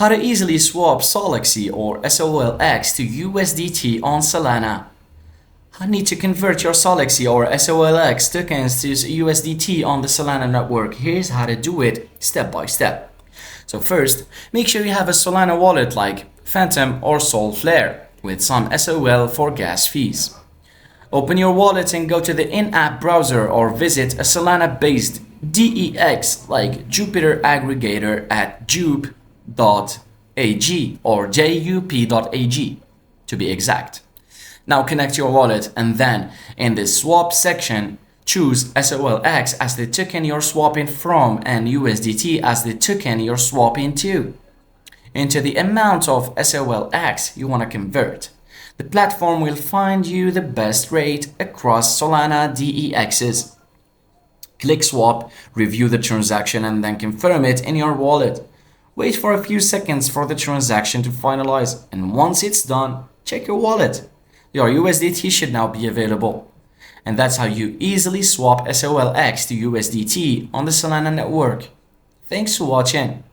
How to easily swap SOLX or SOLX to USDT on Solana. I need to convert your SOLX or SOLX tokens to USDT on the Solana network. Here's how to do it step by step. So first, make sure you have a Solana wallet like Phantom or Solflare with some SOL for gas fees. Open your wallet and go to the in-app browser or visit a Solana-based DEX like Jupiter aggregator at jup.ag or jup.ag to be exact. Now connect your wallet and then in the swap section, choose SOLX as the token you're swapping from and USDT as the token you're swapping to. Enter the amount of SOLX you want to convert. The platform will find you the best rate across Solana DEXs. Click swap, review the transaction and then confirm it in your wallet. Wait for a few seconds for the transaction to finalize, and once it's done, check your wallet. Your USDT should now be available. And that's how you easily swap SOLX to USDT on the Solana network. Thanks for watching.